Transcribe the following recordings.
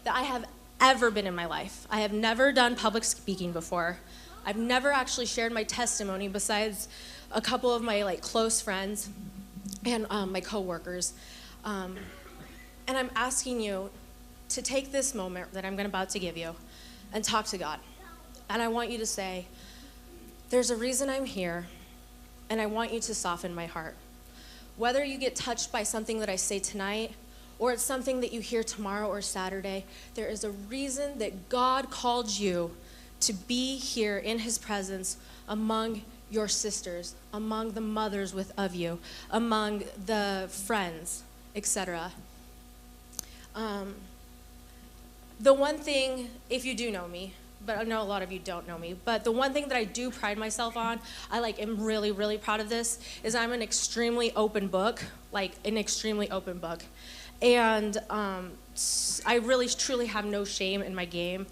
that I have ever been in my life. I have never done public speaking before. I've never actually shared my testimony besides a couple of my close friends and my coworkers. And I'm asking you to take this moment that I'm about to give you and talk to God. And I want you to say, there's a reason I'm here, and I want you to soften my heart. Whether you get touched by something that I say tonight, or it's something that you hear tomorrow or Saturday, there is a reason that God called you to be here in his presence among your sisters, among the mothers of you, among the friends, etc. The one thing, if you do know me, but I know a lot of you don't know me, but the one thing that I do pride myself on, I am really, really proud of this, is I'm an extremely open book, an extremely open book. And I really, truly have no shame in my game.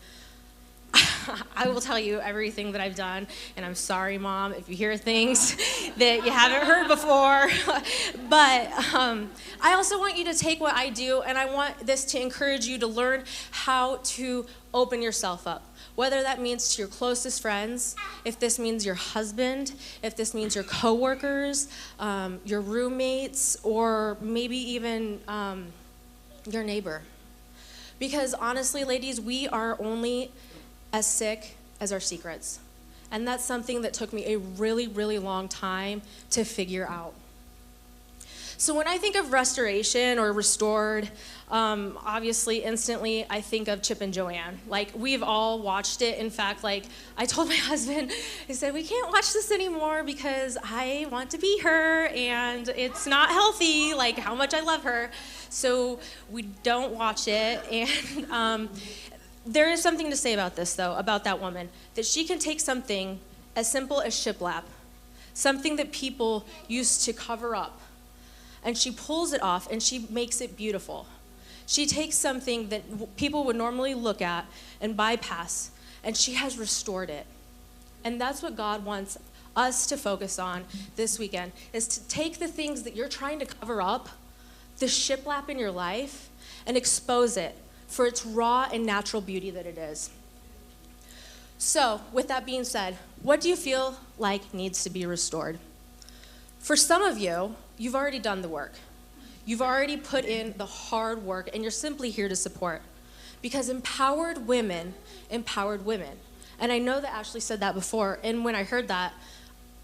I will tell you everything that I've done, and I'm sorry, Mom, if you hear things that you haven't heard before. But I also want you to take what I do, and I want this to encourage you to learn how to open yourself up. Whether that means to your closest friends, if this means your husband, if this means your coworkers, your roommates, or maybe even your neighbor. Because honestly, ladies, we are only as sick as our secrets. And that's something that took me a really, really long time to figure out. So when I think of restoration or restored, obviously instantly I think of Chip and Joanne. We've all watched it. In fact, I told my husband, I said, we can't watch this anymore because I want to be her and it's not healthy, how much I love her. So we don't watch it. And there is something to say about this, though, about that woman, that she can take something as simple as shiplap, something that people used to cover up, and she pulls it off and she makes it beautiful. She takes something that people would normally look at and bypass, and she has restored it. And that's what God wants us to focus on this weekend, is to take the things that you're trying to cover up, the shiplap in your life, and expose it for its raw and natural beauty that it is. So, with that being said, what do you feel like needs to be restored? For some of you, you've already done the work. You've already put in the hard work, and you're simply here to support. Because empowered women empowered women. And I know that Ashley said that before, and when I heard that,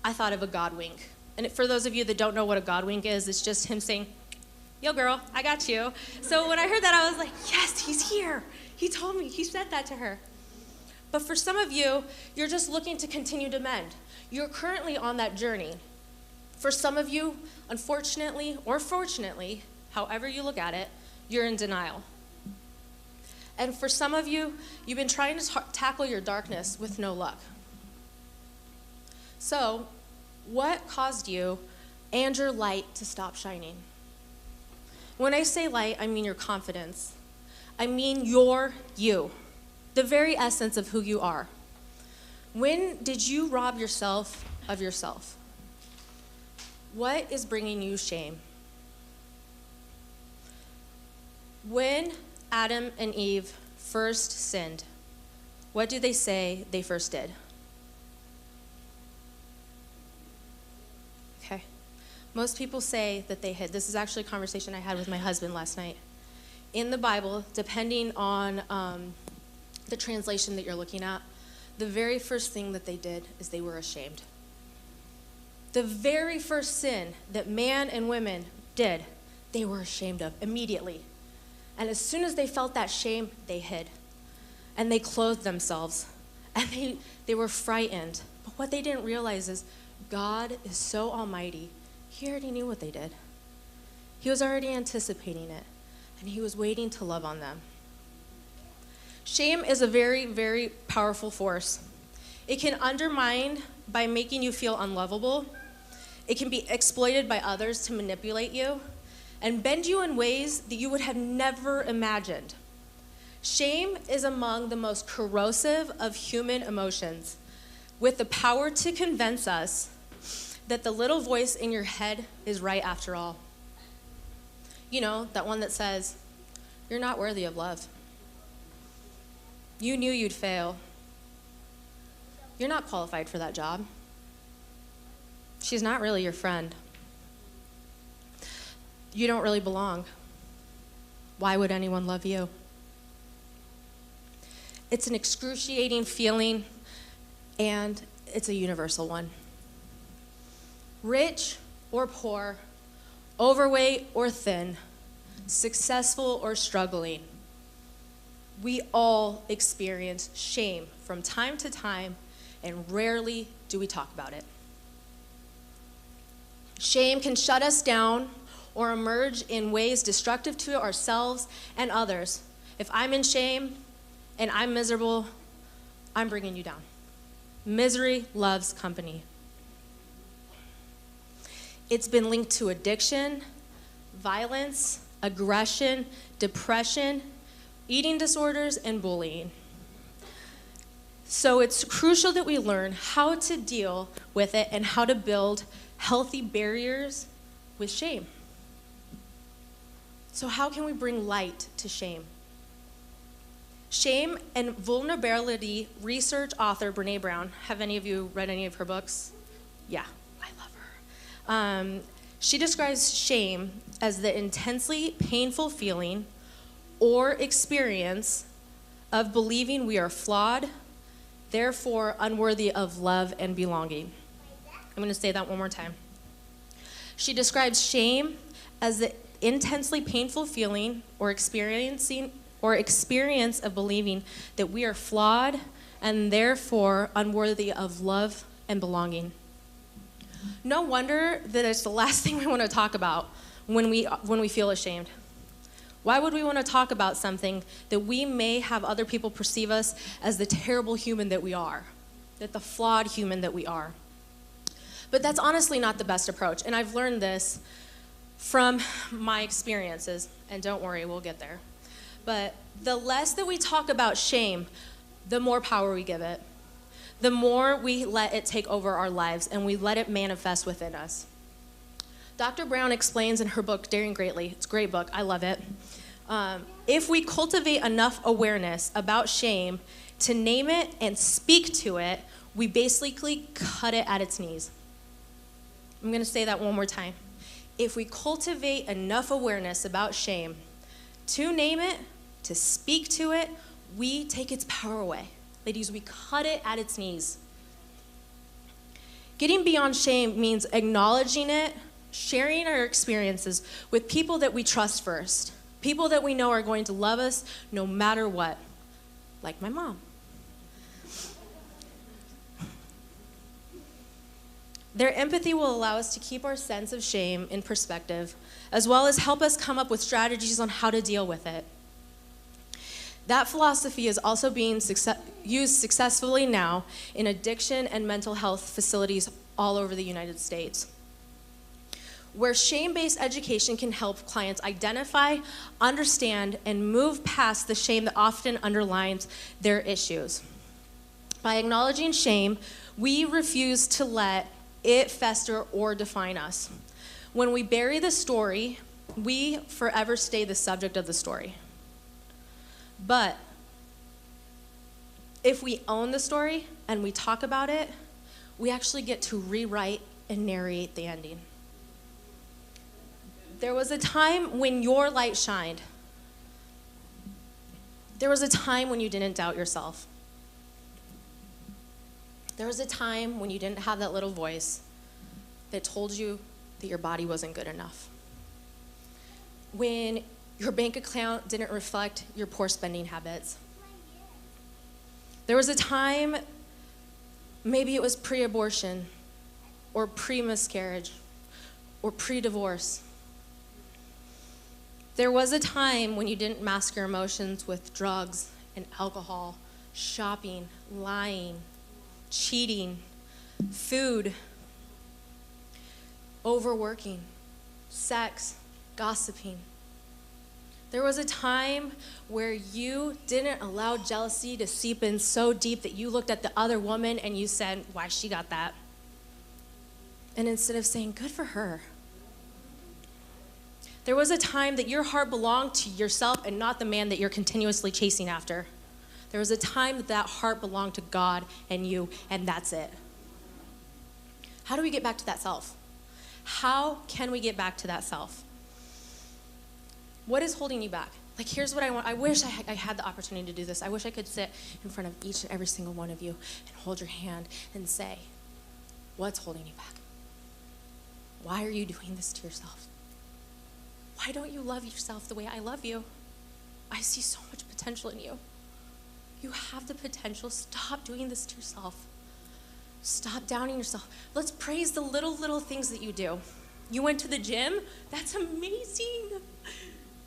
I thought of a God wink. And for those of you that don't know what a God wink is, it's just him saying, yo girl, I got you. So when I heard that, I was like, yes, he's here. He told me, he said that to her. But for some of you, you're just looking to continue to mend. You're currently on that journey. For some of you, unfortunately or fortunately, however you look at it, you're in denial. And for some of you, you've been trying to tackle your darkness with no luck. So, what caused you and your light to stop shining? When I say light, I mean your confidence. I mean your you, the very essence of who you are. When did you rob yourself of yourself? What is bringing you shame? When Adam and Eve first sinned, what do they say they first did? Okay. Most people say that they hid. This is actually a conversation I had with my husband last night. In the Bible, depending on the translation that you're looking at, the very first thing that they did is they were ashamed. The very first sin that man and women did, they were ashamed of immediately. And as soon as they felt that shame, they hid. And they clothed themselves. And they were frightened. But what they didn't realize is God is so almighty. He already knew what they did. He was already anticipating it. And he was waiting to love on them. Shame is a very, very powerful force. It can undermine by making you feel unlovable. It can be exploited by others to manipulate you and bend you in ways that you would have never imagined. Shame is among the most corrosive of human emotions, with the power to convince us that the little voice in your head is right after all. You know, that one that says, you're not worthy of love. You knew you'd fail. You're not qualified for that job. She's not really your friend. You don't really belong. Why would anyone love you? It's an excruciating feeling, and it's a universal one. Rich or poor, overweight or thin, successful or struggling, we all experience shame from time to time, and rarely do we talk about it. Shame can shut us down or emerge in ways destructive to ourselves and others. If I'm in shame and I'm miserable, I'm bringing you down. Misery loves company. It's been linked to addiction, violence, aggression, depression, eating disorders, and bullying. So it's crucial that we learn how to deal with it and how to build healthy barriers with shame. So how can we bring light to shame? Shame and vulnerability research author Brené Brown. Have any of you read any of her books? Yeah, I love her. She describes shame as the intensely painful feeling or experience of believing we are flawed, therefore unworthy of love and belonging. I'm going to say that one more time. She describes shame as the intensely painful feeling or experience of believing that we are flawed and therefore unworthy of love and belonging. No wonder that it's the last thing we want to talk about when we feel ashamed. Why would we want to talk about something that we may have other people perceive us as the terrible human that we are, that the flawed human that we are? But that's honestly not the best approach, and I've learned this from my experiences, and don't worry, we'll get there. But the less that we talk about shame, the more power we give it. The more we let it take over our lives and we let it manifest within us. Dr. Brown explains in her book, Daring Greatly, it's a great book, I love it. If we cultivate enough awareness about shame to name it and speak to it, we basically cut it at its knees. I'm going to say that one more time. If we cultivate enough awareness about shame to name it, to speak to it, we take its power away. Ladies, we cut it at its knees. Getting beyond shame means acknowledging it, sharing our experiences with people that we trust first, people that we know are going to love us no matter what, like my mom. Their empathy will allow us to keep our sense of shame in perspective, as well as help us come up with strategies on how to deal with it. That philosophy is also being used successfully now in addiction and mental health facilities all over the United States, where shame-based education can help clients identify, understand, and move past the shame that often underlines their issues. By acknowledging shame, we refuse to let it fester or define us. When we bury the story, we forever stay the subject of the story. But if we own the story and we talk about it, we actually get to rewrite and narrate the ending. There was a time when your light shined. There was a time when you didn't doubt yourself. There was a time when you didn't have that little voice that told you that your body wasn't good enough. When your bank account didn't reflect your poor spending habits. There was a time, maybe it was pre-abortion, or pre-miscarriage, or pre-divorce. There was a time when you didn't mask your emotions with drugs and alcohol, shopping, lying, cheating, food, overworking, sex, gossiping. There was a time where you didn't allow jealousy to seep in so deep that you looked at the other woman and you said, why she got that? And instead of saying, good for her. There was a time that your heart belonged to yourself and not the man that you're continuously chasing after. There was a time that that heart belonged to God and you, and that's it. How do we get back to that self? How can we get back to that self? What is holding you back? Like, here's what I want. I wish I had the opportunity to do this. I wish I could sit in front of each and every single one of you and hold your hand and say, what's holding you back? Why are you doing this to yourself? Why don't you love yourself the way I love you? I see so much potential in you. You have the potential. Stop doing this to yourself. Stop downing yourself. Let's praise the little things that you do. You went to the gym? That's amazing.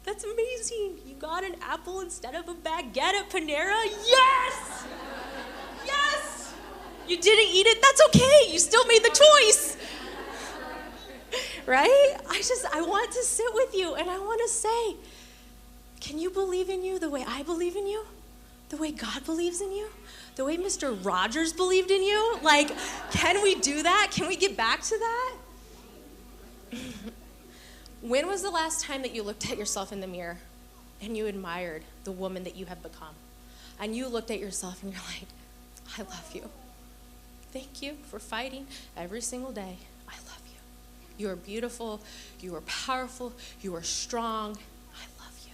That's amazing. You got an apple instead of a baguette at Panera? Yes! Yes! You didn't eat it? That's okay. You still made the choice. Right? I want to sit with you and I want to say, can you believe in you the way I believe in you? The way God believes in you? The way Mr. Rogers believed in you? Like, can we do that? Can we get back to that? When was the last time that you looked at yourself in the mirror and you admired the woman that you have become? And you looked at yourself and you're like, I love you. Thank you for fighting every single day. I love you. You are beautiful. You are powerful. You are strong. I love you.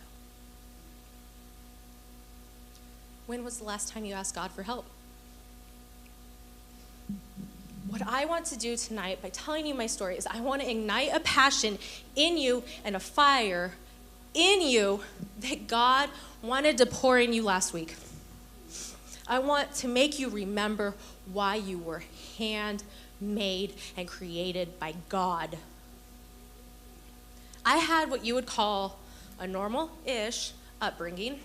When was the last time you asked God for help? What I want to do tonight by telling you my story is I want to ignite a passion in you and a fire in you that God wanted to pour in you last week. I want to make you remember why you were handmade and created by God. I had what you would call a normal-ish upbringing.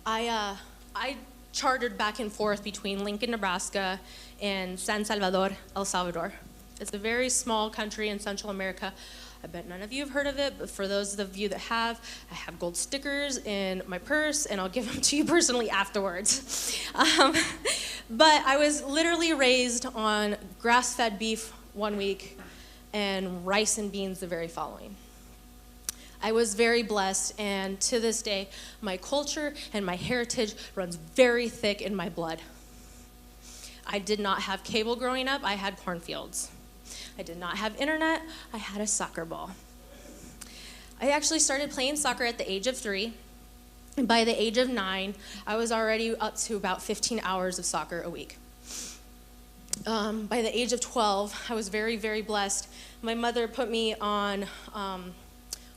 I chartered back and forth between Lincoln, Nebraska, and San Salvador, El Salvador. It's a very small country in Central America. I bet none of you have heard of it, but for those of you that have, I have gold stickers in my purse, and I'll give them to you personally afterwards. But I was literally raised on grass-fed beef one week and rice and beans the very following. I was very blessed, and to this day, my culture and my heritage runs very thick in my blood. I did not have cable growing up. I had cornfields. I did not have internet. I had a soccer ball. I actually started playing soccer at the age of 3. And by the age of 9, I was already up to about 15 hours of soccer a week. By the age of 12, I was very, very blessed. My mother put me on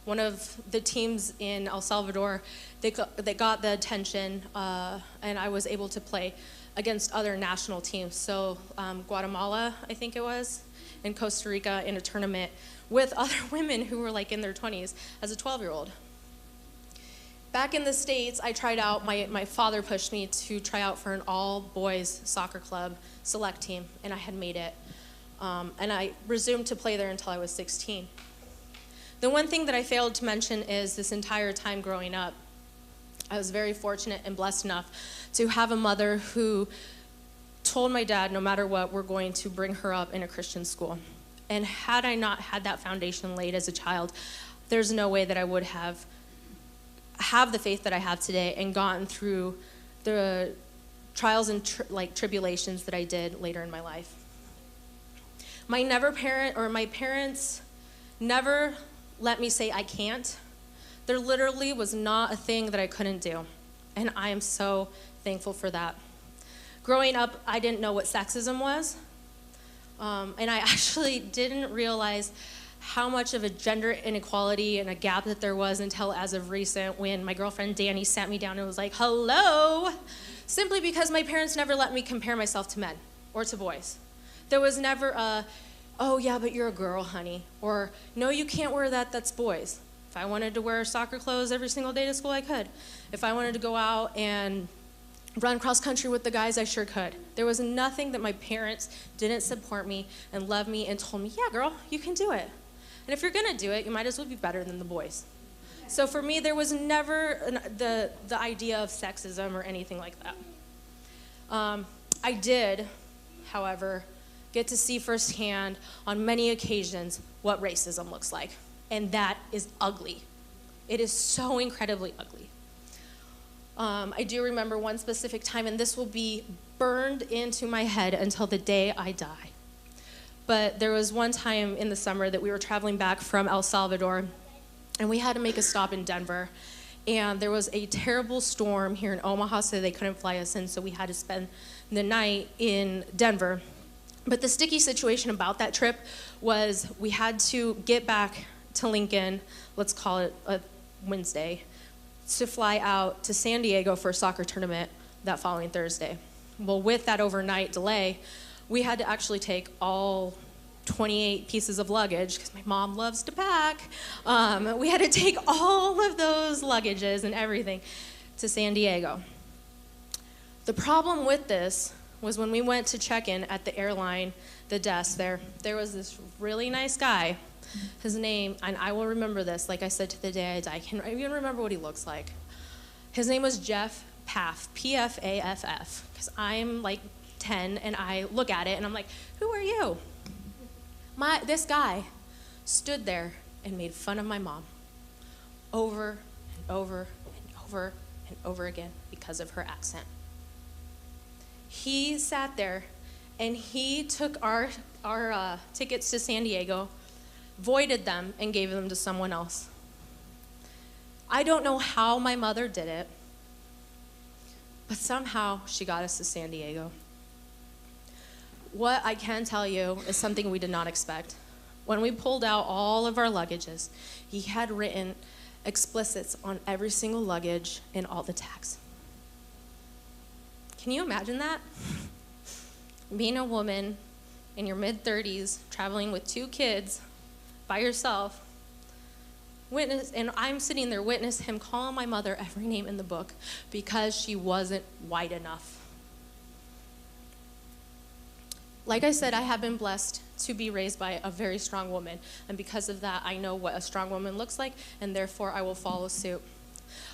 one of the teams in El Salvador that got the attention, and I was able to play against other national teams. So Guatemala, I think it was, and Costa Rica in a tournament with other women who were like in their 20s as a 12-year-old. Back in the States, I tried out, my father pushed me to try out for an all-boys soccer club select team, and I had made it. And I resumed to play there until I was 16. The one thing that I failed to mention is this entire time growing up, I was very fortunate and blessed enough to have a mother who told my dad, no matter what, we're going to bring her up in a Christian school. And had I not had that foundation laid as a child, there's no way that I would have the faith that I have today and gotten through the trials and tribulations that I did later in my life. My parents never let me say I can't. There literally was not a thing that I couldn't do, and I am so thankful for that. Growing up, I didn't know what sexism was, and I actually didn't realize how much of a gender inequality and a gap that there was until as of recent when my girlfriend Danny sat me down and was like, hello, simply because my parents never let me compare myself to men or to boys. There was never a, oh yeah, but you're a girl, honey, or no, you can't wear that, that's boys. If I wanted to wear soccer clothes every single day to school, I could. If I wanted to go out and run cross country with the guys, I sure could. There was nothing that my parents didn't support me and love me and told me, yeah, girl, you can do it. And if you're gonna do it, you might as well be better than the boys. So for me, there was never the idea of sexism or anything like that. I did, however, get to see firsthand on many occasions what racism looks like. And that is ugly. It is so incredibly ugly. I do remember one specific time, and this will be burned into my head until the day I die. But there was one time in the summer that we were traveling back from El Salvador, and we had to make a stop in Denver. And there was a terrible storm here in Omaha, so they couldn't fly us in, so we had to spend the night in Denver. But the sticky situation about that trip was we had to get back to Lincoln, let's call it a Wednesday, to fly out to San Diego for a soccer tournament that following Thursday. Well, with that overnight delay, we had to actually take all 28 pieces of luggage, because my mom loves to pack. We had to take all of those luggages and everything to San Diego. The problem with this was when we went to check in at the airline, the desk there was this really nice guy. His name, and I will remember this, like I said, to the day I die. I can't even remember what he looks like. His name was Jeff Paff, P-F-A-F-F, because I'm like 10, and I look at it, and I'm like, who are you? This guy stood there and made fun of my mom over and over and over and over again because of her accent. He sat there and he took our tickets to San Diego, voided them, and gave them to someone else. I don't know how my mother did it, but somehow she got us to San Diego. What I can tell you is something we did not expect. When we pulled out all of our luggages, he had written explicits on every single luggage and all the tags. Can you imagine that? Being a woman in your mid-30s, traveling with 2 kids by yourself, and I'm sitting there witness him calling my mother every name in the book because she wasn't white enough. Like I said, I have been blessed to be raised by a very strong woman, and because of that, I know what a strong woman looks like, and therefore I will follow suit.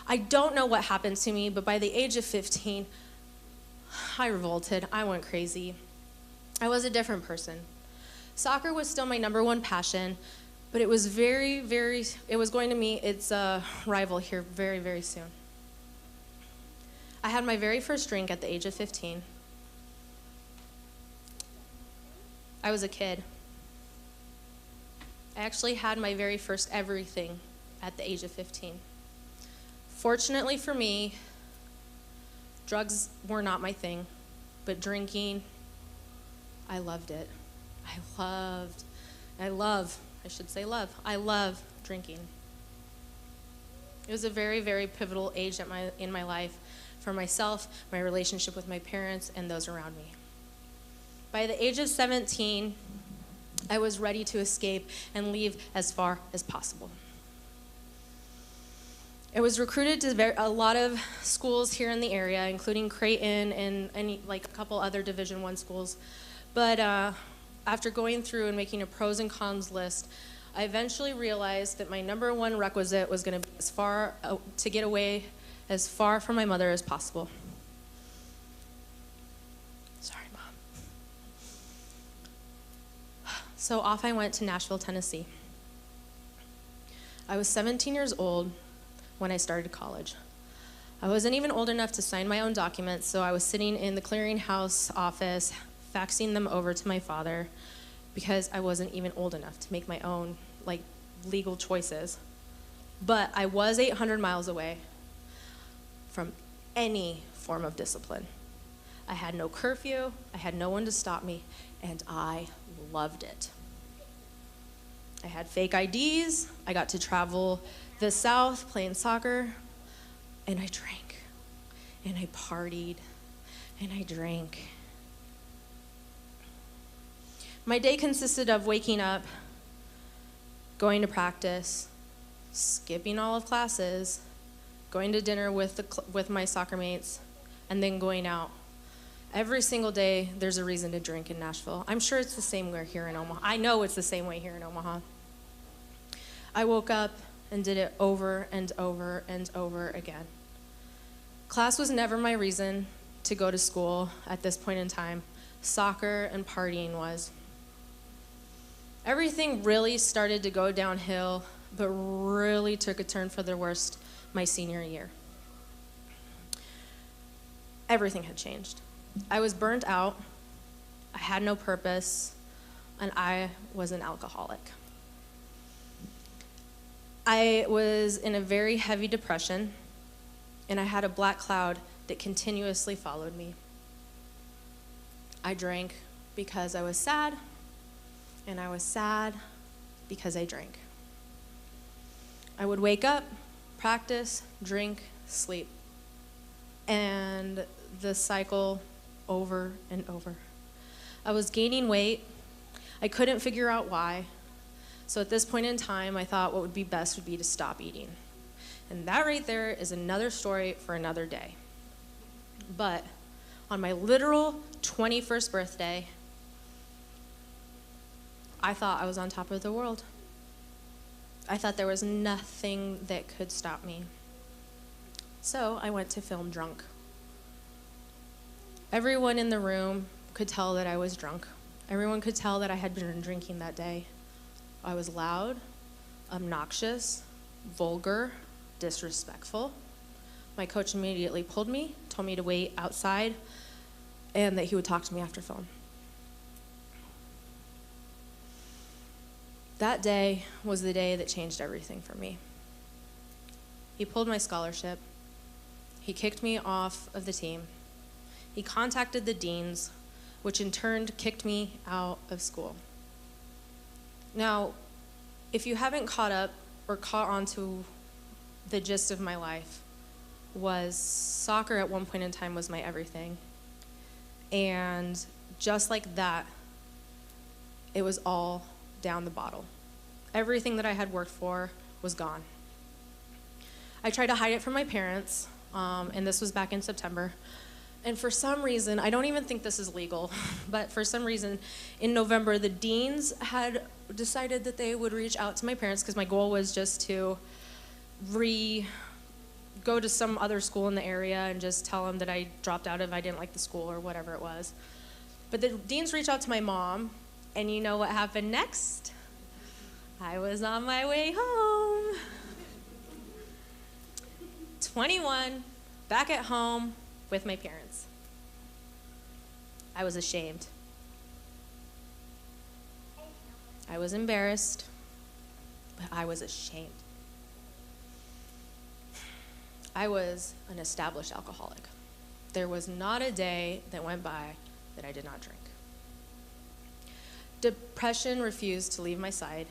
I don't know what happened to me, but by the age of 15, I revolted. I went crazy. I was a different person. Soccer was still my #1 passion, but it was it was going to meet its rival here very, very soon. I had my very first drink at the age of 15. I was a kid. I actually had my very first everything at the age of 15. Fortunately for me, drugs were not my thing, but drinking, I loved it. I love drinking. It was a very, very pivotal age in my life for myself, my relationship with my parents, and those around me. By the age of 17, I was ready to escape and leave as far as possible. I was recruited to a lot of schools here in the area, including Creighton and a couple other Division I schools. But after going through and making a pros and cons list, I eventually realized that my #1 requisite was going to be to get away as far from my mother as possible. Sorry, Mom. So off I went to Nashville, Tennessee. I was 17 years old when I started college. I wasn't even old enough to sign my own documents, so I was sitting in the clearinghouse office, faxing them over to my father because I wasn't even old enough to make my own legal choices. But I was 800 miles away from any form of discipline. I had no curfew, I had no one to stop me, and I loved it. I had fake IDs, I got to travel the South playing soccer, and I drank, and I partied, and I drank. My day consisted of waking up, going to practice, skipping all of classes, going to dinner with my soccer mates, and then going out. Every single day, there's a reason to drink in Nashville. I'm sure it's the same way here in Omaha. I know it's the same way here in Omaha. I woke up and did it over and over and over again. Class was never my reason to go to school at this point in time. Soccer and partying was. Everything really started to go downhill, but really took a turn for the worst my senior year. everything had changed. I was burnt out, I had no purpose, and I was an alcoholic. I was in a very heavy depression, and I had a black cloud that continuously followed me. I drank because I was sad, and I was sad because I drank. I would wake up, practice, drink, sleep, and the cycle over and over. I was gaining weight. I couldn't figure out why. So at this point in time, I thought what would be best would be to stop eating. And that right there is another story for another day. But on my literal 21st birthday, I thought I was on top of the world. I thought there was nothing that could stop me. So I went to film drunk. Everyone in the room could tell that I was drunk. Everyone could tell that I had been drinking that day. I was loud, obnoxious, vulgar, disrespectful. My coach immediately pulled me, told me to wait outside, and that he would talk to me after film. That day was the day that changed everything for me. He pulled my scholarship. He kicked me off of the team. He contacted the deans, which in turn kicked me out of school. Now, if you haven't caught up or caught on to the gist of my life, was soccer at one point in time was my everything. And just like that, it was all down the bottle. Everything that I had worked for was gone. I tried to hide it from my parents, and this was back in September. And for some reason, I don't even think this is legal, but for some reason, in November, the deans had decided that they would reach out to my parents, because my goal was just to go to some other school in the area and just tell them that I dropped out if I didn't like the school or whatever it was. But the deans reached out to my mom, and you know what happened next? I was on my way home. 21, back at home with my parents. I was ashamed. I was embarrassed, but I was ashamed. I was an established alcoholic. There was not a day that went by that I did not drink. Depression refused to leave my side,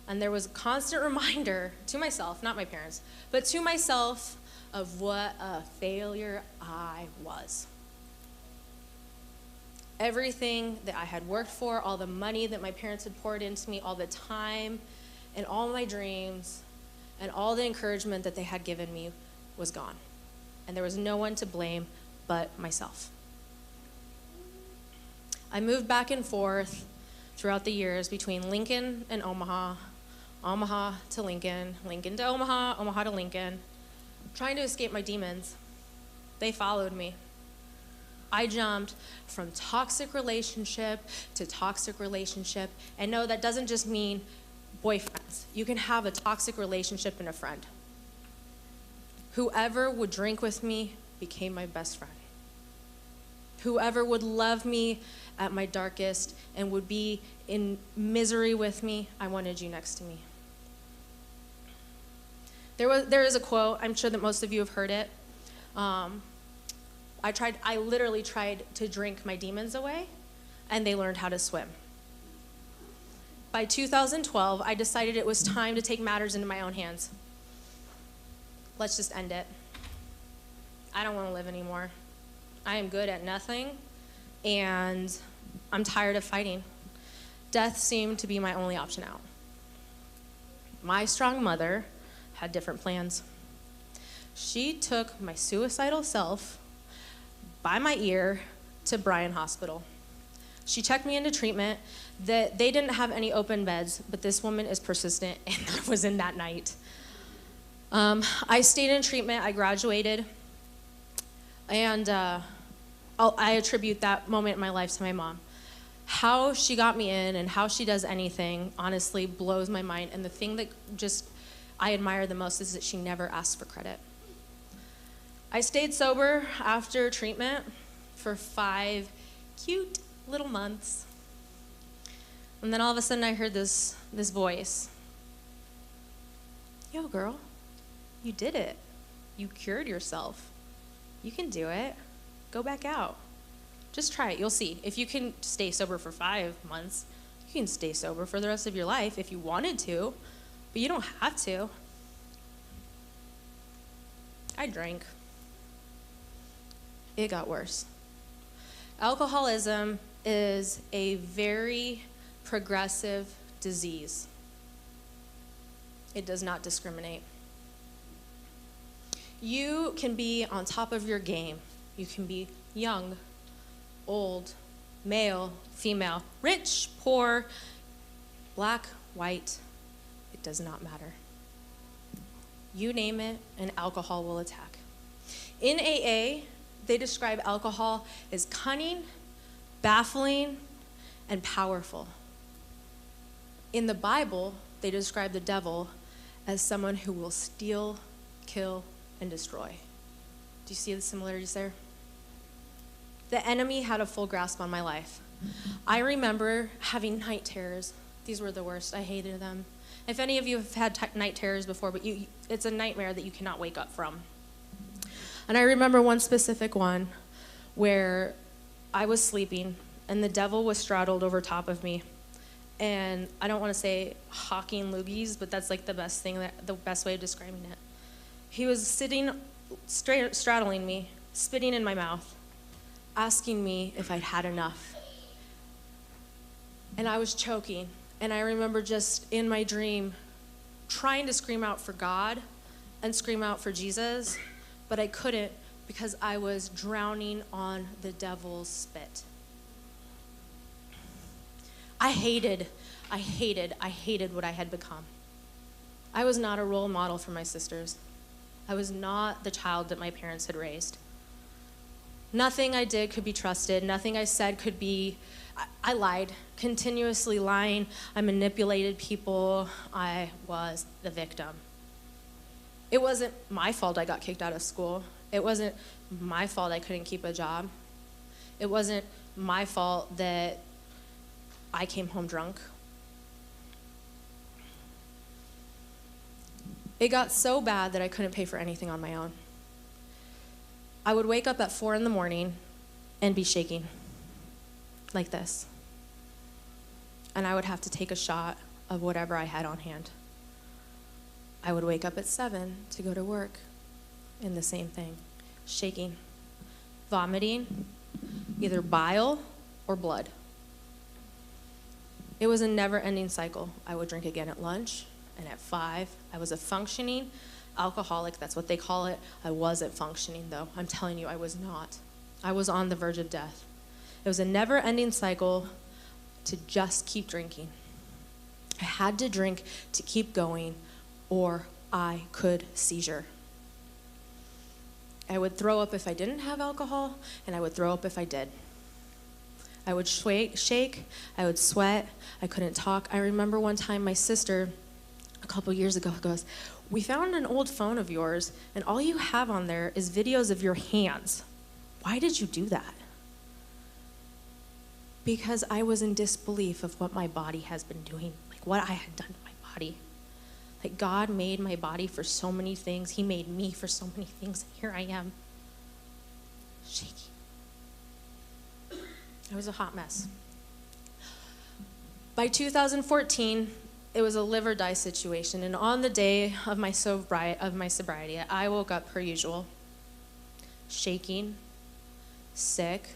and there was a constant reminder to myself, not my parents, but to myself of what a failure I was. Everything that I had worked for, all the money that my parents had poured into me, all the time, and all my dreams, and all the encouragement that they had given me was gone. And there was no one to blame but myself. I moved back and forth throughout the years between Lincoln and Omaha, Omaha to Lincoln, Lincoln to Omaha, Omaha to Lincoln, trying to escape my demons. They followed me. I jumped from toxic relationship to toxic relationship. And no, that doesn't just mean boyfriends. You can have a toxic relationship and a friend. Whoever would drink with me became my best friend. Whoever would love me at my darkest and would be in misery with me, I wanted you next to me. There is a quote, I'm sure that most of you have heard it. I literally tried to drink my demons away, and they learned how to swim. By 2012, I decided it was time to take matters into my own hands. Let's just end it. I don't want to live anymore. I am good at nothing, and I'm tired of fighting. Death seemed to be my only option out. My strong mother had different plans. She took my suicidal self by my ear to Bryan Hospital. She checked me into treatment. That they didn't have any open beds, but this woman is persistent, and I was in that night. I stayed in treatment. I graduated, and I attribute that moment in my life to my mom. How she got me in and how she does anything honestly blows my mind, and the thing that just I admire the most is that she never asks for credit. I stayed sober after treatment for 5 cute little months. And then all of a sudden I heard this voice. Yo, girl, you did it. You cured yourself. You can do it. Go back out. Just try it. You'll see. If you can stay sober for 5 months, you can stay sober for the rest of your life if you wanted to, but you don't have to. I drank. It got worse. Alcoholism is a very progressive disease. It does not discriminate. You can be on top of your game. You can be young, old, male, female, rich, poor, black, white. It does not matter. You name it, and alcohol will attack. In AA, they describe alcohol as cunning, baffling, and powerful. In the Bible, they describe the devil as someone who will steal, kill, and destroy. Do you see the similarities there? The enemy had a full grasp on my life. I remember having night terrors. These were the worst. I hated them. If any of you have had night terrors before, but it's a nightmare that you cannot wake up from. And I remember one specific one where I was sleeping and the devil was straddled over top of me. And I don't want to say hawking loogies, but that's like the best way of describing it. He was sitting, straddling me, spitting in my mouth, asking me if I'd had enough. And I was choking. And I remember just in my dream trying to scream out for God and scream out for Jesus, but I couldn't because I was drowning on the devil's spit. I hated what I had become. I was not a role model for my sisters. I was not the child that my parents had raised. Nothing I did could be trusted. Nothing I said could be, I lied, continuously lying. I manipulated people. I was the victim. It wasn't my fault I got kicked out of school. It wasn't my fault I couldn't keep a job. It wasn't my fault that I came home drunk. It got so bad that I couldn't pay for anything on my own. I would wake up at 4 a.m. and be shaking like this. And I would have to take a shot of whatever I had on hand. I would wake up at 7 to go to work and the same thing, shaking, vomiting, either bile or blood. It was a never-ending cycle. I would drink again at lunch, and at 5, I was a functioning alcoholic. That's what they call it. I wasn't functioning, though. I'm telling you, I was not. I was on the verge of death. It was a never-ending cycle to just keep drinking. I had to drink to keep going, or I could seizure. I would throw up if I didn't have alcohol, and I would throw up if I did. I would shake, I would sweat, I couldn't talk. I remember one time my sister, a couple years ago, goes, "We found an old phone of yours, and all you have on there is videos of your hands. Why did you do that?" Because I was in disbelief of what my body has been doing, like what I had done to my body. Like God made my body for so many things. He made me for so many things, and here I am, shaky. It was a hot mess. By 2014, it was a live or die situation, and on the day of my sobriety, I woke up per usual, shaking, sick,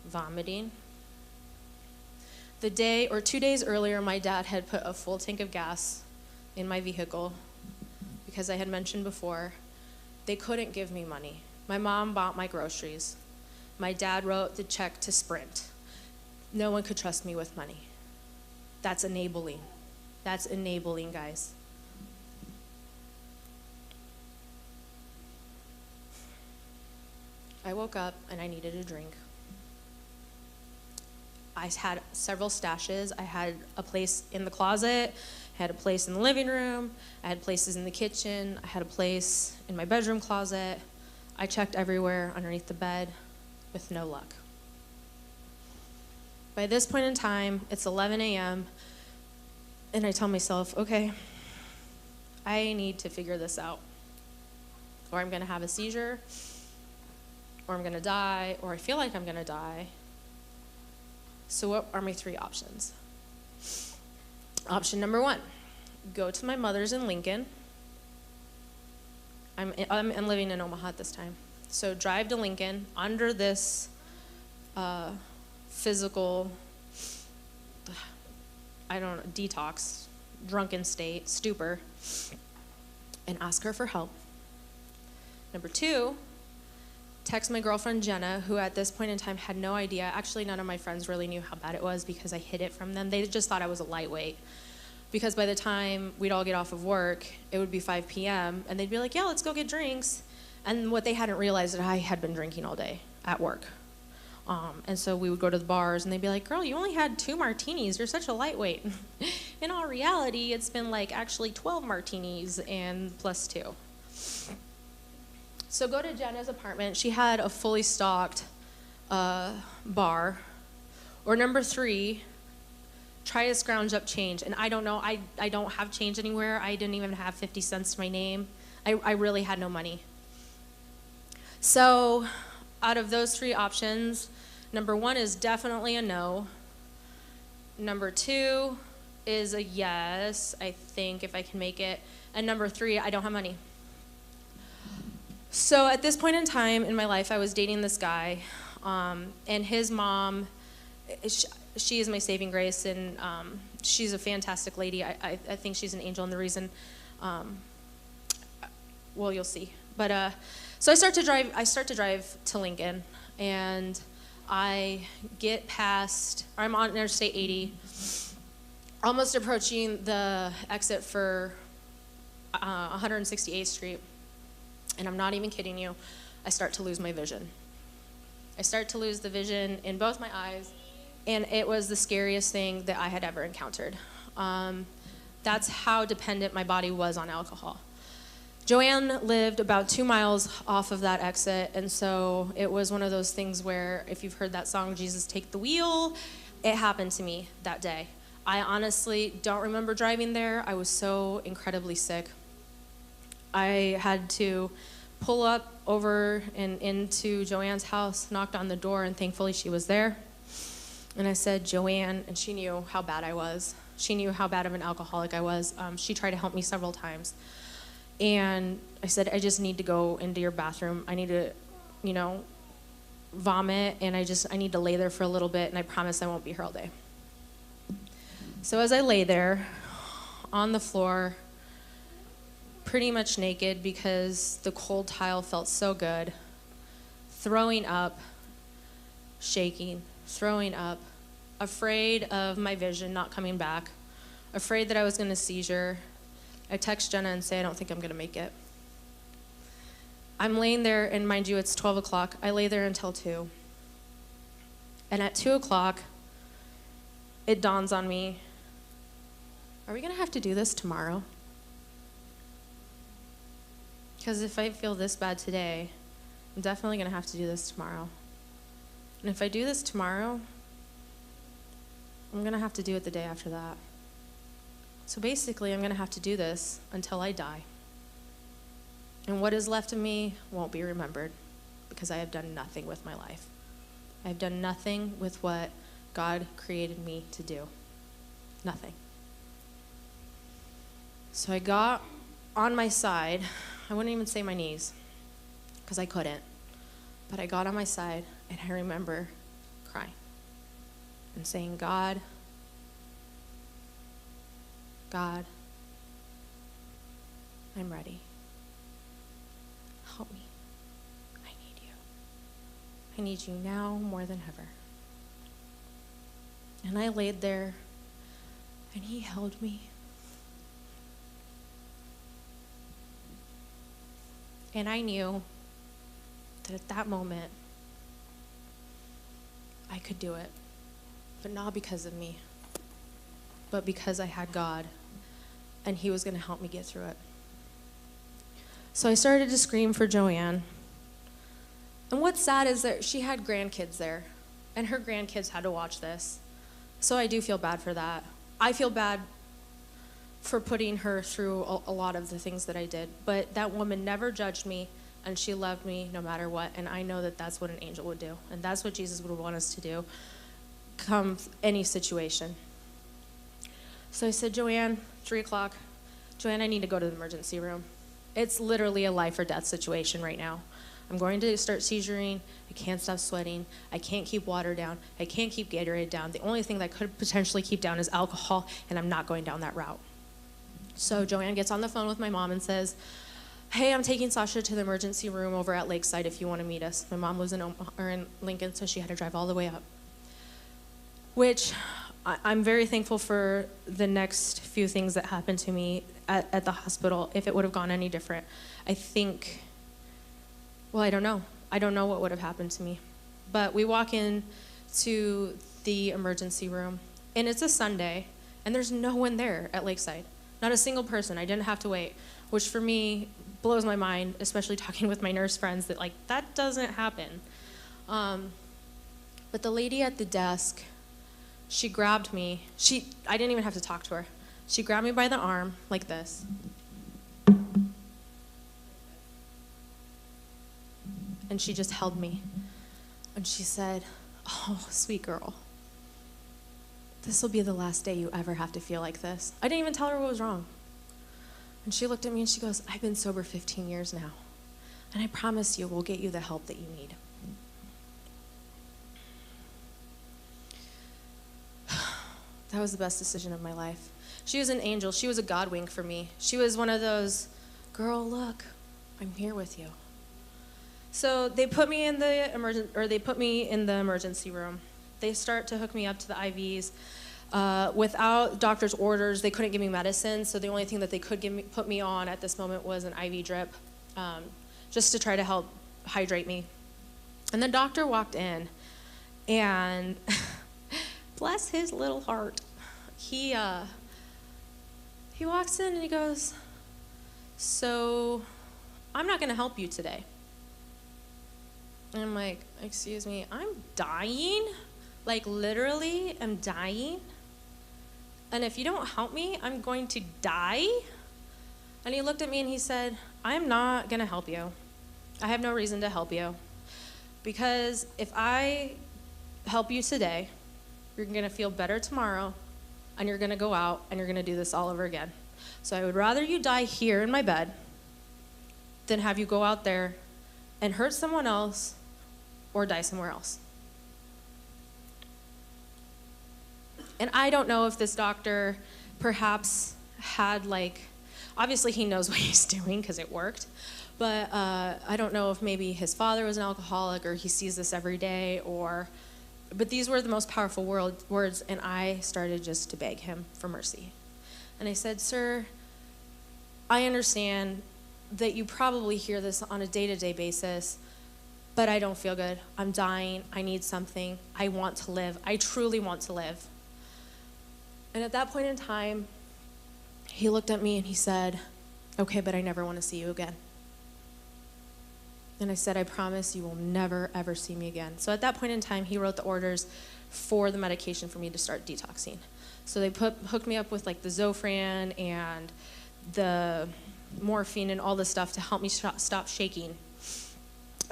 vomiting. The day or 2 days earlier, my dad had put a full tank of gas in my vehicle because I had mentioned before, they couldn't give me money. My mom bought my groceries. My dad wrote the check to Sprint. No one could trust me with money. That's enabling. That's enabling, guys. I woke up and I needed a drink. I had several stashes. I had a place in the closet, I had a place in the living room, I had places in the kitchen, I had a place in my bedroom closet. I checked everywhere underneath the bed with no luck. By this point in time, it's 11 a.m., and I tell myself, okay, I need to figure this out. Or I'm going to have a seizure, or I'm going to die, or I feel like I'm going to die. So what are my 3 options? Option number 1, go to my mother's in Lincoln. I'm living in Omaha at this time. So drive to Lincoln under this physical, detox, drunken state, stupor, and ask her for help. Number 2, text my girlfriend Jenna, who at this point in time had no idea. Actually, none of my friends really knew how bad it was because I hid it from them. They just thought I was a lightweight. Because by the time we'd all get off of work, it would be 5 p.m., and they'd be like, yeah, let's go get drinks. And what they hadn't realized is that I had been drinking all day at work. And so we would go to the bars, and they'd be like, girl, you only had 2 martinis. You're such a lightweight. In all reality, it's been like actually 12 martinis and plus 2. So go to Jenna's apartment. She had a fully stocked bar. Or number 3, try to scrounge up change. And I don't know, I don't have change anywhere. I didn't even have 50 cents to my name. I really had no money. So out of those 3 options, number 1 is definitely a no. Number 2 is a yes, I think, if I can make it. And number 3, I don't have money. So at this point in time in my life, I was dating this guy, and his mom, she is my saving grace, and she's a fantastic lady. I think she's an angel, and the reason, well, you'll see. But so I start to drive to Lincoln, and I get past, I'm on Interstate 80, almost approaching the exit for 168th Street. And I'm not even kidding you, I start to lose my vision. I start to lose the vision in both my eyes, and it was the scariest thing that I had ever encountered. That's how dependent my body was on alcohol. Joanne lived about 2 miles off of that exit, and so it was one of those things where, if you've heard that song, Jesus Take the Wheel, it happened to me that day. I honestly don't remember driving there. I was so incredibly sick. I had to pull up over and into Joanne's house, knocked on the door, and thankfully she was there. And I said, Joanne, and she knew how bad I was. She knew how bad of an alcoholic I was. She tried to help me several times. And I said, I just need to go into your bathroom. I need to, vomit, and I need to lay there for a little bit, and I promise I won't be here all day. So as I lay there on the floor, pretty much naked because the cold tile felt so good, throwing up, shaking, throwing up, afraid of my vision not coming back, afraid that I was going to seizure, I text Jenna and say, I don't think I'm going to make it. I'm laying there, and mind you, it's 12 o'clock. I lay there until 2. And at 2 o'clock, it dawns on me, are we going to have to do this tomorrow? Because if I feel this bad today, I'm definitely going to have to do this tomorrow. And if I do this tomorrow, I'm going to have to do it the day after that. So basically, I'm going to have to do this until I die. And what is left of me won't be remembered because I have done nothing with my life. I have done nothing with what God created me to do. Nothing. So I got on my side. I wouldn't even say my knees because I couldn't. But I got on my side, and I remember crying and saying, God, I'm ready. Help me. I need you. I need you now more than ever. And I laid there, and he held me. And I knew that at that moment, I could do it. But not because of me, but because I had God, and he was going to help me get through it. So I started to scream for Joanne, And what's sad is that she had grandkids there, and her grandkids had to watch this. So I do feel bad for that. I feel bad for putting her through a lot of the things that I did, but that woman never judged me, and she loved me no matter what, and I know that that's what an angel would do, and that's what Jesus would want us to do, come any situation. So I said, Joanne, 3 o'clock, Joanne, I need to go to the emergency room. It's literally a life or death situation right now. I'm going to start seizuring. I can't stop sweating. I can't keep water down. I can't keep Gatorade down. The only thing that I could potentially keep down is alcohol, and I'm not going down that route. So Joanne gets on the phone with my mom and says, hey, I'm taking Sasha to the emergency room over at Lakeside if you want to meet us. My mom lives in Lincoln, so she had to drive all the way up. Which I'm very thankful for the next few things that happened to me at the hospital. If it would have gone any different, I think, well, I don't know. I don't know what would have happened to me. But we walk in to the emergency room, and it's a Sunday, and there's no one there at Lakeside. Not a single person. I didn't have to wait, which for me blows my mind, especially talking with my nurse friends, that like, that doesn't happen. But the lady at the desk, she grabbed me. I didn't even have to talk to her. She grabbed me by the arm like this. And she just held me. And she said, oh, sweet girl, this will be the last day you ever have to feel like this. I didn't even tell her what was wrong. And she looked at me and she goes, I've been sober 15 years now, and I promise you we'll get you the help that you need. That was the best decision of my life. She was an angel. She was a God wink for me. She was one of those, girl, look, I'm here with you. So they put me in the emergency room. They start to hook me up to the IVs. Without doctor's orders, they couldn't give me medicine, so the only thing that they could put me on at this moment was an IV drip, just to try to help hydrate me. And the doctor walked in, and bless his little heart, he walks in and he goes, so I'm not gonna help you today. And I'm like, excuse me, I'm dying? Like literally, I'm dying? And if you don't help me, I'm going to die? And he looked at me and he said, I'm not gonna help you. I have no reason to help you. Because if I help you today, you're gonna feel better tomorrow, and you're gonna go out and you're gonna do this all over again. So I would rather you die here in my bed than have you go out there and hurt someone else or die somewhere else. And I don't know if this doctor perhaps had obviously he knows what he's doing because it worked, but I don't know if maybe his father was an alcoholic or he sees this every day, but these were the most powerful words, and I started just to beg him for mercy. And I said, sir, I understand that you probably hear this on a day-to-day basis, but I don't feel good. I'm dying. I need something. I want to live. I truly want to live. And at that point in time, he looked at me and he said, okay, but I never want to see you again. And I said, I promise you will never, ever see me again. So at that point in time, he wrote the orders for the medication for me to start detoxing. So they hooked me up with the Zofran and the morphine and all this stuff to help me stop shaking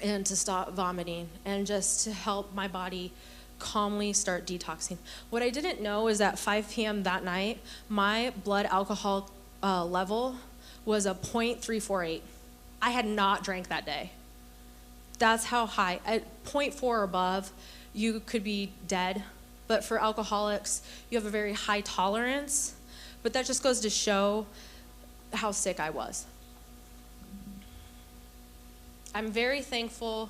and to stop vomiting and just to help my body calmly start detoxing. What I didn't know is at 5 p.m. that night, my blood alcohol level was a 0.348. I had not drank that day. That's how high. At 0.4 or above, you could be dead. But for alcoholics, you have a very high tolerance. But that just goes to show how sick I was. I'm very thankful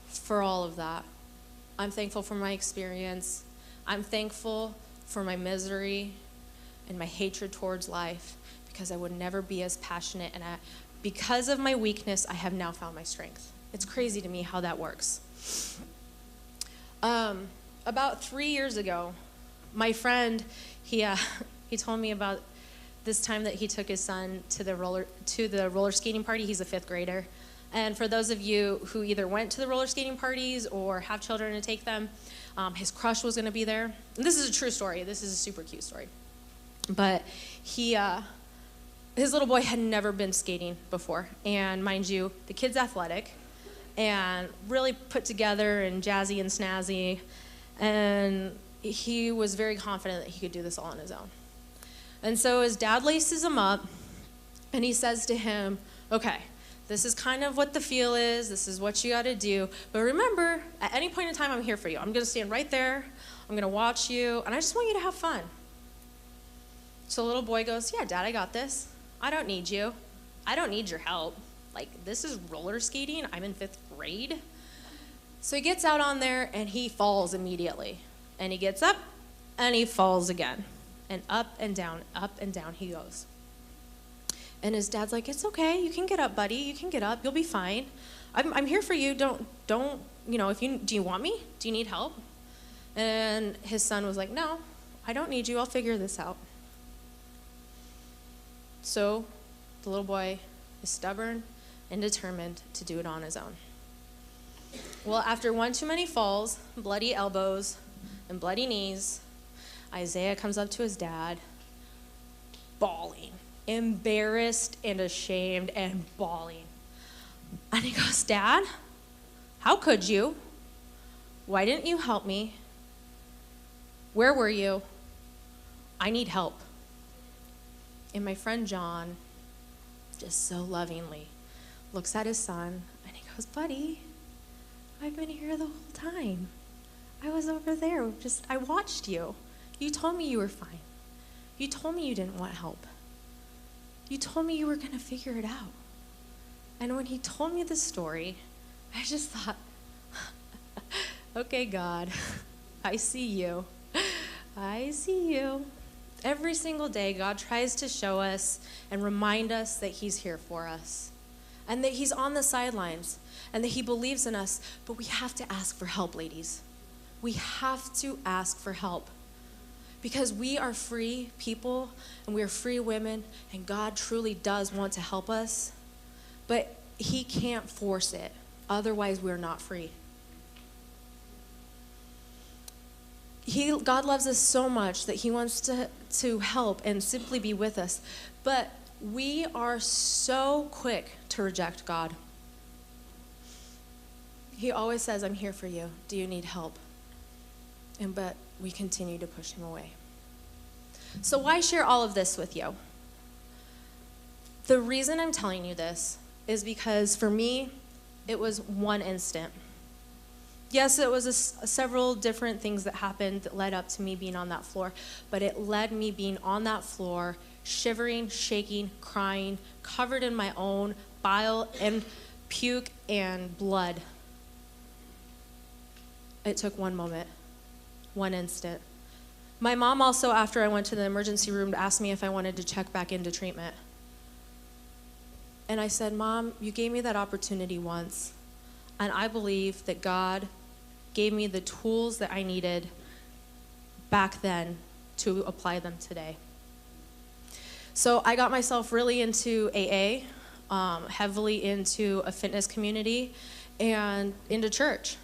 for all of that. I'm thankful for my experience. I'm thankful for my misery and my hatred towards life, because I would never be as passionate, and because of my weakness, I have now found my strength. It's crazy to me how that works. About 3 years ago, my friend, he told me about this time that he took his son to the roller skating party. He's a 5th grader. And for those of you who either went to the roller skating parties or have children to take them, his crush was going to be there. And this is a true story. This is a super cute story. But his little boy had never been skating before. And mind you, the kid's athletic and really put together and jazzy and snazzy. And he was very confident that he could do this all on his own. And so his dad laces him up and he says to him, okay, this is kind of what the feel is. This is what you got to do. But remember, at any point in time, I'm here for you. I'm going to stand right there. I'm going to watch you. And I just want you to have fun. So the little boy goes, yeah, Dad, I got this. I don't need you. I don't need your help. Like, this is roller skating. I'm in 5th grade. So he gets out on there, and he falls immediately. And he gets up, and he falls again. And up and down he goes. And his dad's like, it's okay. You can get up, buddy. You can get up. You'll be fine. I'm here for you. Don't, do you want me? Do you need help? And his son was like, no, I don't need you. I'll figure this out. So the little boy is stubborn and determined to do it on his own. Well, after one too many falls, bloody elbows, and bloody knees, Isaiah comes up to his dad, bawling, embarrassed and ashamed and bawling. And he goes, Dad, how could you? Why didn't you help me? Where were you? I need help. And my friend John, just so lovingly, looks at his son and he goes, buddy, I've been here the whole time. I was over there. I watched you. You told me you were fine. You told me you didn't want help. You told me you were going to figure it out. And when he told me the story, I just thought, okay, God, I see you. I see you. Every single day, God tries to show us and remind us that he's here for us and that he's on the sidelines and that he believes in us, but we have to ask for help, ladies. We have to ask for help because we are free people and we are free women and God truly does want to help us, but he can't force it. Otherwise, we're not free. God loves us so much that he wants to help and simply be with us. But we are so quick to reject God. He always says, I'm here for you. Do you need help? But we continue to push him away. So why share all of this with you? The reason I'm telling you this is because for me, it was one instant. Yes, it was several different things that happened that led up to me being on that floor, but it led me being on that floor, shivering, shaking, crying, covered in my own bile and puke and blood. It took one moment, one instant. My mom also, after I went to the emergency room, asked me if I wanted to check back into treatment. And I said, Mom, you gave me that opportunity once, and I believe that God gave me the tools that I needed back then to apply them today. So I got myself really into AA, heavily into a fitness community, and into church.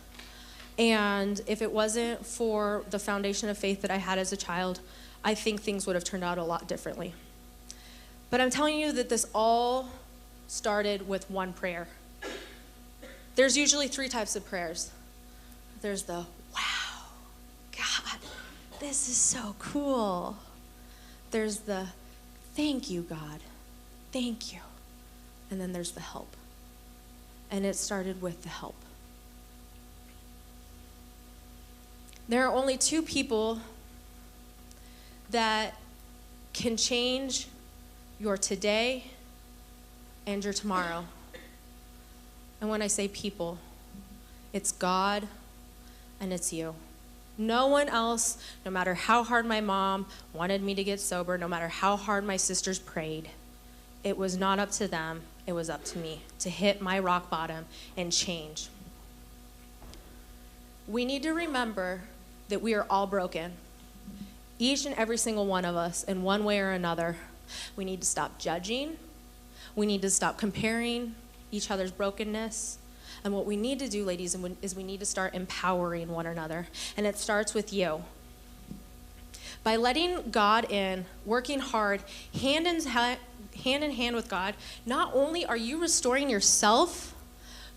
And if it wasn't for the foundation of faith that I had as a child, I think things would have turned out a lot differently. But I'm telling you that this all started with one prayer. There's usually 3 types of prayers. There's the, wow, God, this is so cool. There's the, thank you, God, thank you. And then there's the help. And it started with the help. There are only 2 people that can change your today and your tomorrow. And when I say people, it's God and it's you. No one else, no matter how hard my mom wanted me to get sober, no matter how hard my sisters prayed, it was not up to them, it was up to me to hit my rock bottom and change. We need to remember that we are all broken. Each and every single one of us, in one way or another. We need to stop judging. We need to stop comparing. each other's brokenness. And what we need to do, ladies, is we need to start empowering one another. And it starts with you. By letting God in, working hard, hand in hand with God, not only are you restoring yourself,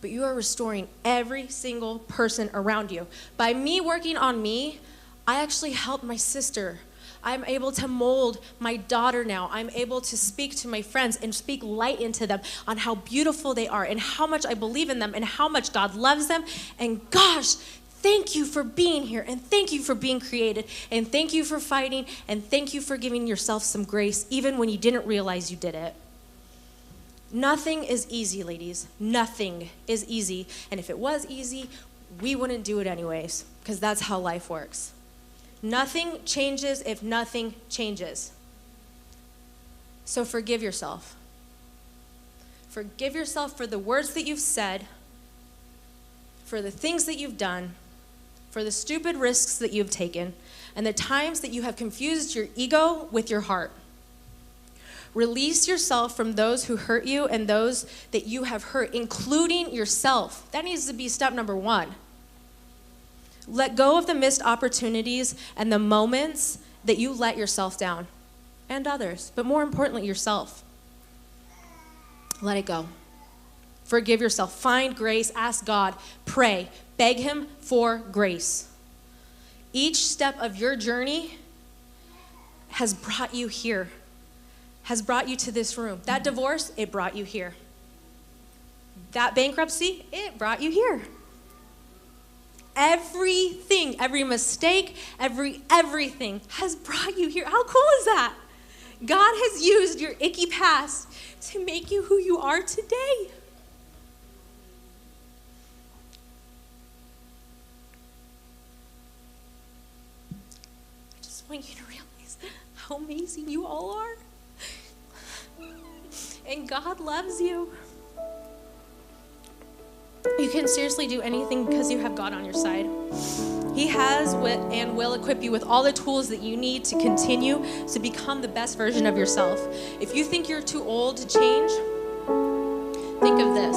but you are restoring every single person around you. By me working on me, I actually helped my sister. I'm able to mold my daughter now. I'm able to speak to my friends and speak light into them on how beautiful they are and how much I believe in them and how much God loves them. And gosh, thank you for being here, and thank you for being created, and thank you for fighting, and thank you for giving yourself some grace even when you didn't realize you did it. Nothing is easy, ladies. Nothing is easy. And if it was easy, we wouldn't do it anyways, because that's how life works. Nothing changes if nothing changes. So forgive yourself. Forgive yourself for the words that you've said, for the things that you've done, for the stupid risks that you've taken, and the times that you have confused your ego with your heart. Release yourself from those who hurt you and those that you have hurt, including yourself. That needs to be step number one. Let go of the missed opportunities and the moments that you let yourself down, and others, but more importantly, yourself. Let it go. Forgive yourself. Find grace. Ask God. Pray. Beg Him for grace. Each step of your journey has brought you here, has brought you to this room. That divorce, it brought you here. That bankruptcy, it brought you here. Everything, every mistake, everything has brought you here. How cool is that? God has used your icky past to make you who you are today. I just want you to realize how amazing you all are. And God loves you. You can seriously do anything because you have God on your side. He has and will equip you with all the tools that you need to continue to become the best version of yourself. If you think you're too old to change, think of this.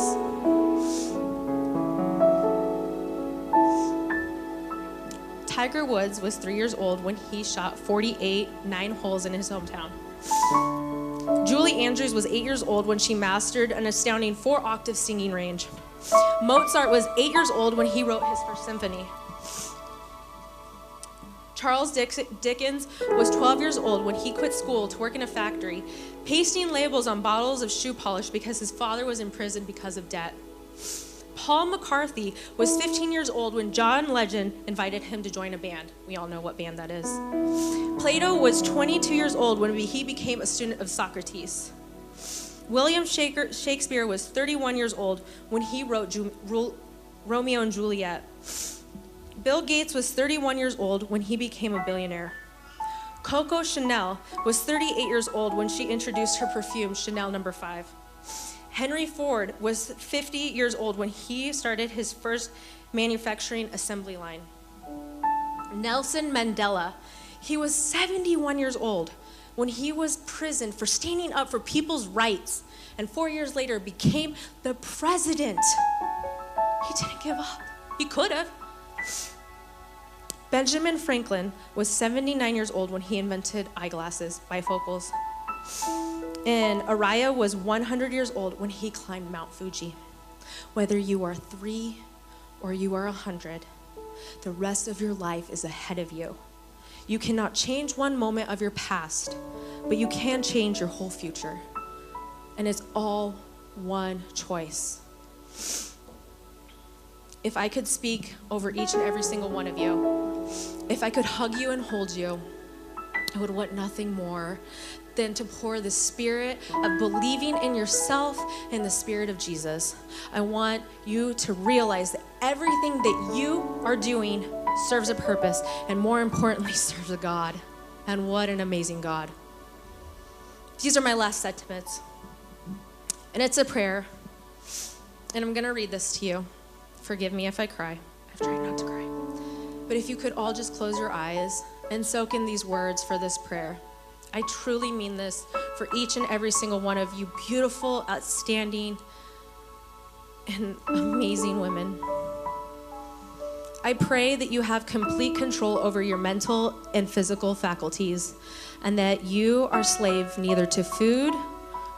Tiger Woods was 3 years old when he shot 48 9-holes in his hometown. Julie Andrews was 8 years old when she mastered an astounding 4-octave singing range. Mozart was 8 years old when he wrote his first symphony. Charles Dickens was 12 years old when he quit school to work in a factory, pasting labels on bottles of shoe polish because his father was in prison because of debt. Paul McCartney was 15 years old when John Legend invited him to join a band. We all know what band that is. Plato was 22 years old when he became a student of Socrates. William Shakespeare was 31 years old when he wrote Romeo and Juliet. Bill Gates was 31 years old when he became a billionaire. Coco Chanel was 38 years old when she introduced her perfume, Chanel No. 5. Henry Ford was 50 years old when he started his first manufacturing assembly line. Nelson Mandela, he was 71 years old when he was imprisoned for standing up for people's rights, and 4 years later became the president. He didn't give up. He could have. Benjamin Franklin was 79 years old when he invented eyeglasses, bifocals. And Araya was 100 years old when he climbed Mount Fuji. Whether you are 3 or you are 100, the rest of your life is ahead of you. You cannot change one moment of your past, but you can change your whole future. And it's all one choice. If I could speak over each and every single one of you, if I could hug you and hold you, I would want nothing more than to pour the spirit of believing in yourself and the spirit of Jesus. I want you to realize that everything that you are doing serves a purpose, and more importantly, serves a God. And what an amazing God. These are my last sentiments. And it's a prayer. And I'm going to read this to you. Forgive me if I cry. I've tried not to cry. But if you could all just close your eyes and soak in these words for this prayer. I truly mean this for each and every single one of you beautiful, outstanding, and amazing women. I pray that you have complete control over your mental and physical faculties, and that you are slave neither to food,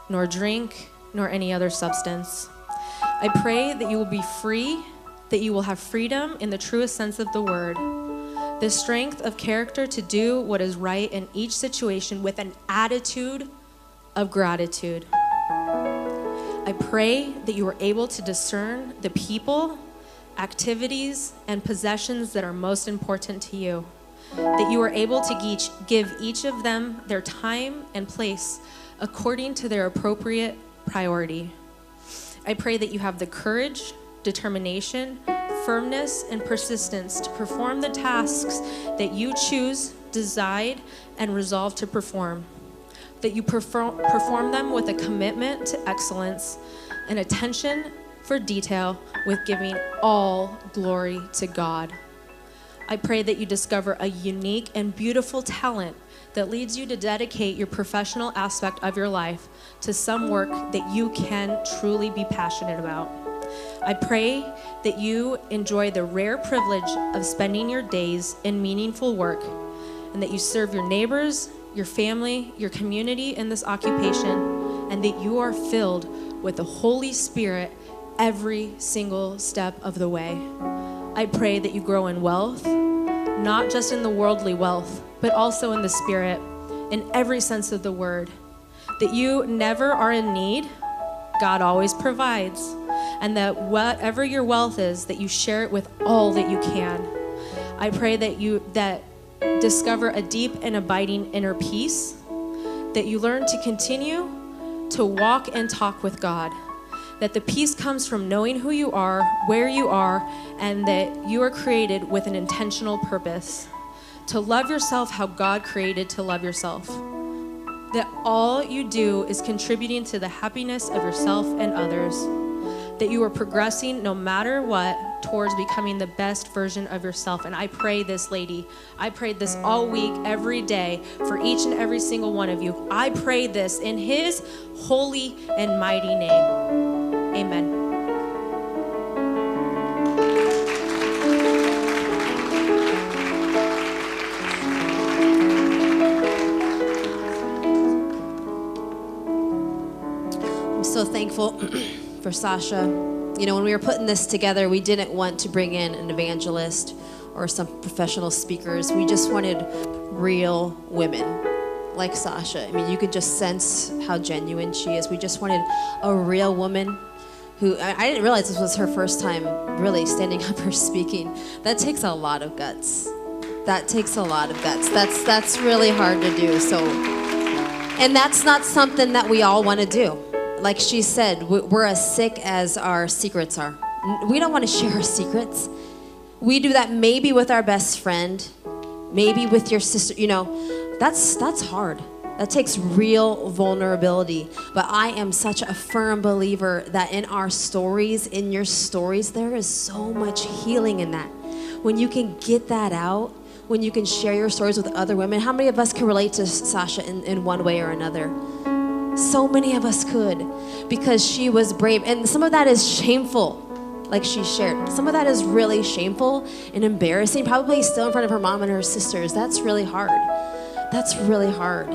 nor drink, nor any other substance. I pray that you will be free, that you will have freedom in the truest sense of the word, the strength of character to do what is right in each situation with an attitude of gratitude. I pray that you are able to discern the people, activities, and possessions that are most important to you, that you are able to give each of them their time and place according to their appropriate priority. I pray that you have the courage, determination, firmness, and persistence to perform the tasks that you choose, decide, and resolve to perform, that you perform them with a commitment to excellence and attention for detail, with giving all glory to God. I pray that you discover a unique and beautiful talent that leads you to dedicate your professional aspect of your life to some work that you can truly be passionate about. I pray that you enjoy the rare privilege of spending your days in meaningful work, and that you serve your neighbors, your family, your community in this occupation, and that you are filled with the Holy Spirit every single step of the way. I pray that you grow in wealth, not just in the worldly wealth, but also in the spirit, in every sense of the word, that you never are in need, God always provides, and that whatever your wealth is, that you share it with all that you can. I pray that you discover a deep and abiding inner peace, that you learn to continue to walk and talk with God, that the peace comes from knowing who you are, where you are, and that you are created with an intentional purpose, to love yourself how God created to love yourself, that all you do is contributing to the happiness of yourself and others, that you are progressing no matter what towards becoming the best version of yourself. And I pray this, lady, I prayed this all week, every day, for each and every single one of you. I pray this in his holy and mighty name. Amen. I'm so thankful for Sasha. You know, when we were putting this together, we didn't want to bring in an evangelist or some professional speakers. We just wanted real women like Sasha. I mean, you could just sense how genuine she is. We just wanted a real woman who, I didn't realize this was her first time really standing up or speaking. That takes a lot of guts. That takes a lot of guts. That's really hard to do. So, and that's not something that we all want to do. Like she said, we're as sick as our secrets are. We don't want to share our secrets. We do that maybe with our best friend, maybe with your sister. You know, that's hard. That takes real vulnerability. But I am such a firm believer that in our stories, in your stories, there is so much healing in that. When you can get that out, when you can share your stories with other women. How many of us can relate to Sasha in one way or another? So many of us could, because she was brave. And some of that is shameful, like she shared. Some of that is really shameful and embarrassing, probably still in front of her mom and her sisters. That's really hard. That's really hard.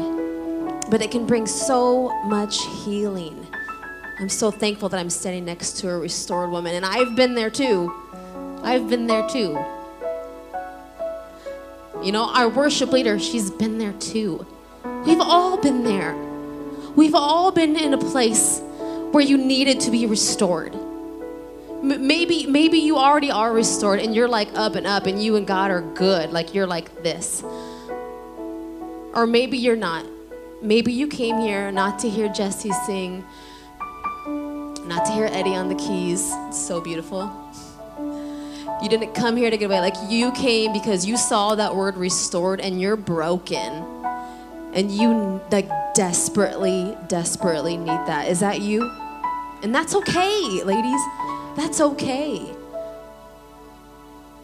But it can bring so much healing. I'm so thankful that I'm standing next to a restored woman. And I've been there too. I've been there too. You know, our worship leader, she's been there too. We've all been there. We've all been in a place where you needed to be restored. Maybe you already are restored and you're like up and up and you and God are good, like you're like this. Or maybe you're not. Maybe you came here not to hear Jesse sing, not to hear Eddie on the keys. It's so beautiful. You didn't come here to get away. Like you came because you saw that word restored and you're broken. And you like desperately, desperately need that. Is that you? And that's okay, ladies. That's okay.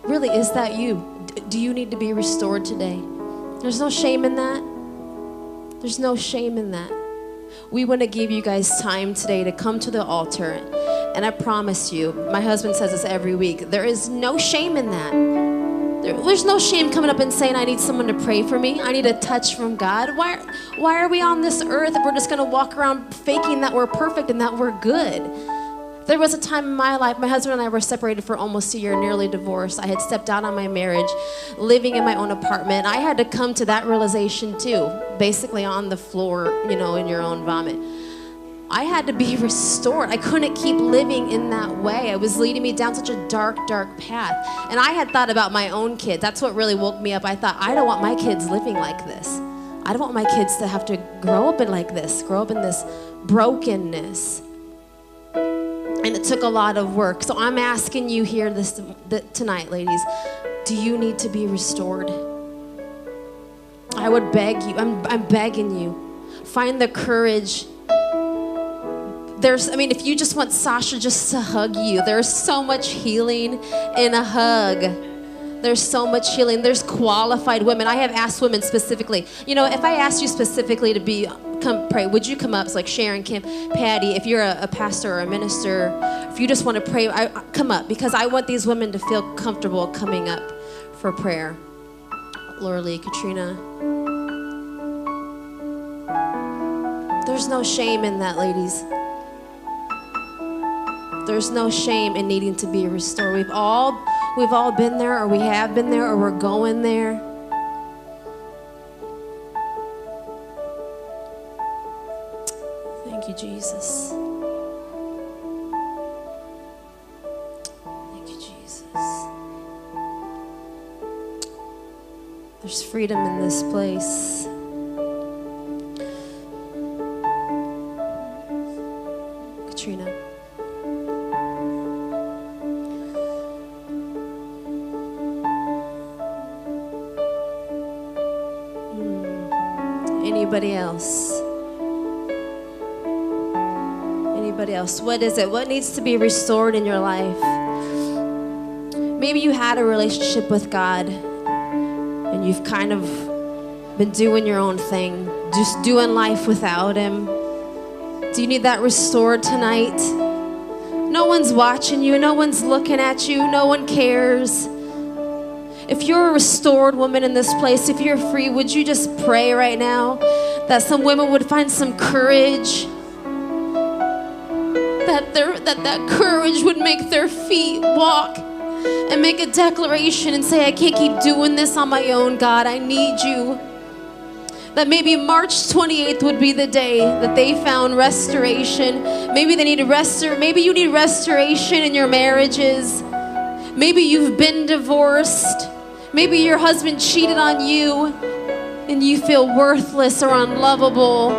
Really, is that you? Do you need to be restored today? There's no shame in that. There's no shame in that. We want to give you guys time today to come to the altar And I promise you, my husband says this every week, there is no shame in that. There's no shame coming up and saying, I need someone to pray for me. I need a touch from God. Why are we on this earth if we're just going to walk around faking that we're perfect and that we're good? There was a time in my life, my husband and I were separated for almost a year, nearly divorced. I had stepped out on my marriage, living in my own apartment. I had to come to that realization too, basically on the floor, in your own vomit. I had to be restored. I couldn't keep living in that way. It was leading me down such a dark, dark path. And I had thought about my own kids. That's what really woke me up. I thought, I don't want my kids living like this. I don't want my kids to have to grow up in like this, grow up in this brokenness. And it took a lot of work. So I'm asking you here tonight, ladies, do you need to be restored? I would beg you, I'm begging you, find the courage. If you just want Sasha just to hug you, there's so much healing in a hug. There's so much healing. There's qualified women. I have asked women specifically, if I asked you specifically to come pray, would you come up? It's like Sharon, Kim, Patty, if you're a pastor or a minister, if you just want to pray, come up, because I want these women to feel comfortable coming up for prayer. Laura Lee, Katrina. There's no shame in that, ladies. There's no shame in needing to be restored. We've all been there, or we have been there, or we're going there. Thank you, Jesus. Thank you, Jesus. There's freedom in this place. Katrina. Anybody else? Anybody else? What is it? What needs to be restored in your life? Maybe you had a relationship with God and you've kind of been doing your own thing, just doing life without Him. Do you need that restored tonight? No one's watching you. No one's looking at you. No one cares. If you're a restored woman in this place, if you're free, would you just pray right now that some women would find some courage, that courage would make their feet walk and make a declaration and say, I can't keep doing this on my own, God, I need you. That maybe March 28th would be the day that they found restoration. Maybe they need maybe you need restoration in your marriages. Maybe you've been divorced. Maybe your husband cheated on you and you feel worthless or unlovable.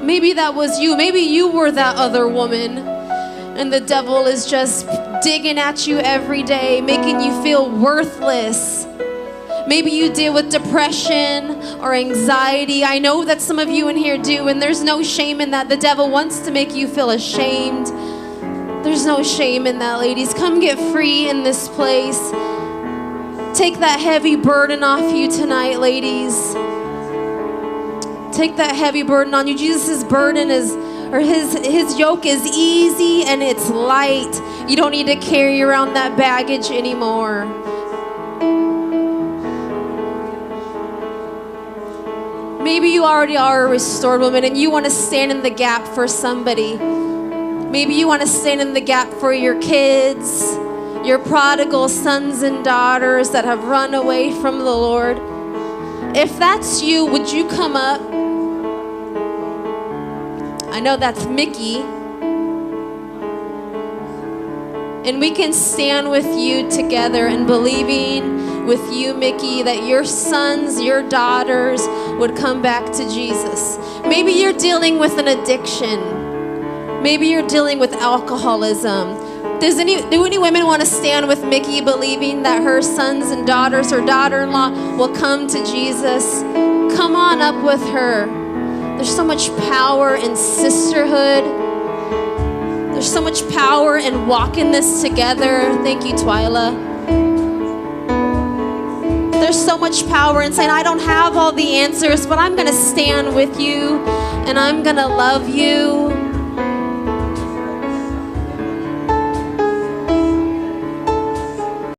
Maybe that was you. Maybe you were that other woman and the devil is just digging at you every day, making you feel worthless. Maybe you deal with depression or anxiety. I know that some of you in here do, and there's no shame in that. The devil wants to make you feel ashamed. There's no shame in that, ladies. Come get free in this place. Take that heavy burden off you tonight, ladies. Take that heavy burden on you. Jesus' burden his yoke is easy and it's light. You don't need to carry around that baggage anymore. Maybe you already are a restored woman and you want to stand in the gap for somebody. Maybe you want to stand in the gap for your kids, your prodigal sons and daughters that have run away from the Lord. If that's you, would you come up? I know that's Mickey. And we can stand with you together and believing with you, Mickey, that your sons, your daughters would come back to Jesus. Maybe you're dealing with an addiction. Maybe you're dealing with alcoholism. Do any women want to stand with Mickey believing that her sons and daughters, her daughter-in-law will come to Jesus? Come on up with her. There's so much power in sisterhood. There's so much power in walking this together. Thank you, Twyla. There's so much power in saying, I don't have all the answers, but I'm going to stand with you and I'm going to love you.